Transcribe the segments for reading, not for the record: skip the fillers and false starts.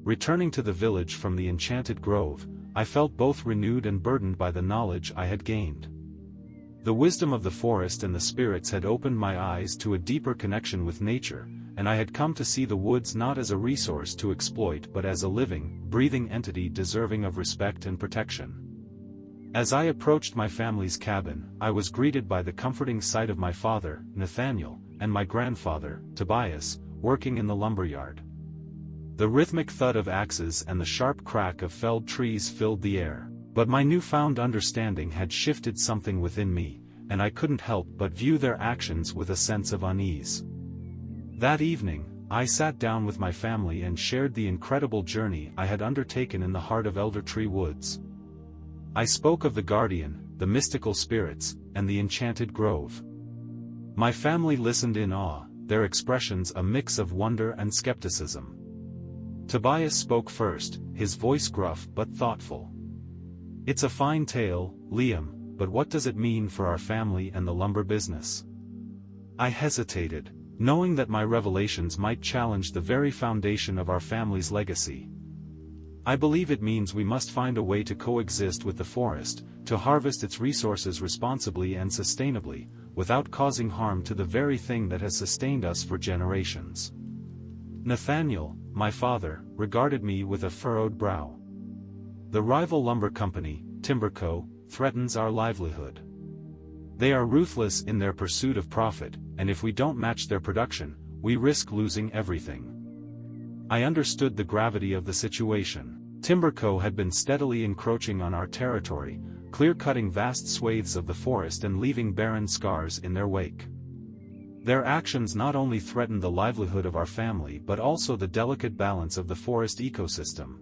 returning to the village from the enchanted grove, I felt both renewed and burdened by the knowledge I had gained. The wisdom of the forest and the spirits had opened my eyes to a deeper connection with nature, and I had come to see the woods not as a resource to exploit but as a living, breathing entity deserving of respect and protection. As I approached my family's cabin, I was greeted by the comforting sight of my father, Nathaniel, and my grandfather, Tobias, working in the lumberyard. The rhythmic thud of axes and the sharp crack of felled trees filled the air, but my newfound understanding had shifted something within me, and I couldn't help but view their actions with a sense of unease. That evening, I sat down with my family and shared the incredible journey I had undertaken in the heart of Elder Tree Woods. I spoke of the guardian, the mystical spirits, and the enchanted grove. My family listened in awe, their expressions a mix of wonder and skepticism. Tobias spoke first, his voice gruff but thoughtful. "It's a fine tale, Liam, but what does it mean for our family and the lumber business?" I hesitated, knowing that my revelations might challenge the very foundation of our family's legacy. "I believe it means we must find a way to coexist with the forest, to harvest its resources responsibly and sustainably, without causing harm to the very thing that has sustained us for generations." Nathaniel, my father, regarded me with a furrowed brow. "The rival lumber company, Timberco, threatens our livelihood. They are ruthless in their pursuit of profit, and if we don't match their production, we risk losing everything." I understood the gravity of the situation. Timberco had been steadily encroaching on our territory, clear-cutting vast swathes of the forest and leaving barren scars in their wake. Their actions not only threatened the livelihood of our family but also the delicate balance of the forest ecosystem.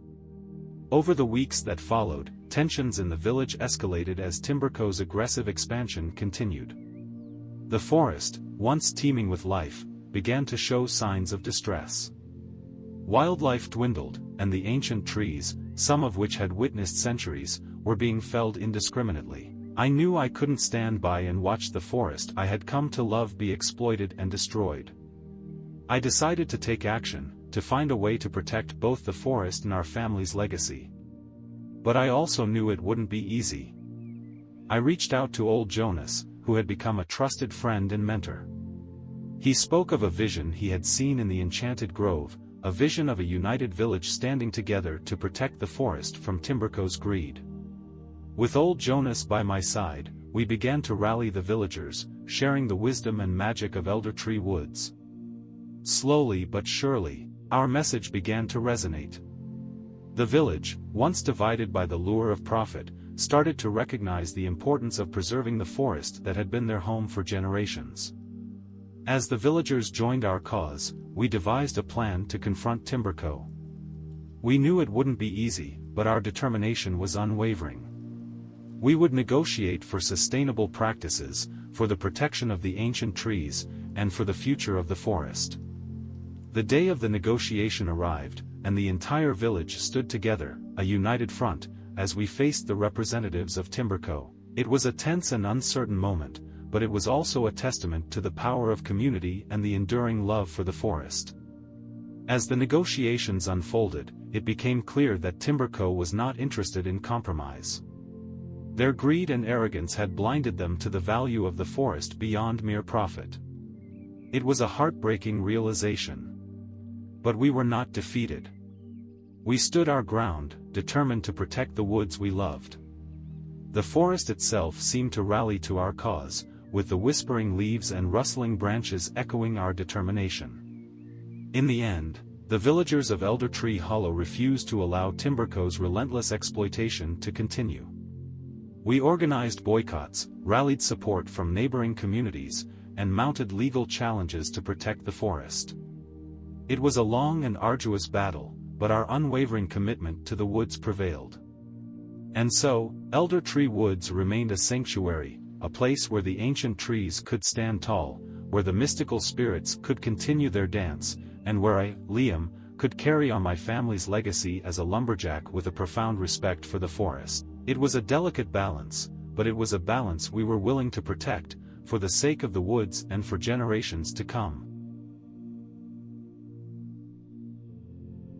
Over the weeks that followed, tensions in the village escalated as Timberco's aggressive expansion continued. The forest, once teeming with life, began to show signs of distress. Wildlife dwindled, and the ancient trees, some of which had witnessed centuries, were being felled indiscriminately. I knew I couldn't stand by and watch the forest I had come to love be exploited and destroyed. I decided to take action, to find a way to protect both the forest and our family's legacy. But I also knew it wouldn't be easy. I reached out to old Jonas, who had become a trusted friend and mentor. He spoke of a vision he had seen in the enchanted grove, a vision of a united village standing together to protect the forest from Timberco's greed. With old Jonas by my side, we began to rally the villagers, sharing the wisdom and magic of Elder Tree Woods. Slowly but surely, our message began to resonate. The village, once divided by the lure of profit, started to recognize the importance of preserving the forest that had been their home for generations. As the villagers joined our cause, we devised a plan to confront Timberco. We knew it wouldn't be easy, but our determination was unwavering. We would negotiate for sustainable practices, for the protection of the ancient trees, and for the future of the forest. The day of the negotiation arrived, and the entire village stood together, a united front, as we faced the representatives of Timberco. It was a tense and uncertain moment, but it was also a testament to the power of community and the enduring love for the forest. As the negotiations unfolded, it became clear that Timberco was not interested in compromise. Their greed and arrogance had blinded them to the value of the forest beyond mere profit. It was a heartbreaking realization. But we were not defeated. We stood our ground, determined to protect the woods we loved. The forest itself seemed to rally to our cause, with the whispering leaves and rustling branches echoing our determination. In the end, the villagers of Elder Tree Hollow refused to allow Timberco's relentless exploitation to continue. We organized boycotts, rallied support from neighboring communities, and mounted legal challenges to protect the forest. It was a long and arduous battle, but our unwavering commitment to the woods prevailed. And so, Elder Tree Woods remained a sanctuary, a place where the ancient trees could stand tall, where the mystical spirits could continue their dance, and where I, Liam, could carry on my family's legacy as a lumberjack with a profound respect for the forest. It was a delicate balance, but it was a balance we were willing to protect, for the sake of the woods and for generations to come.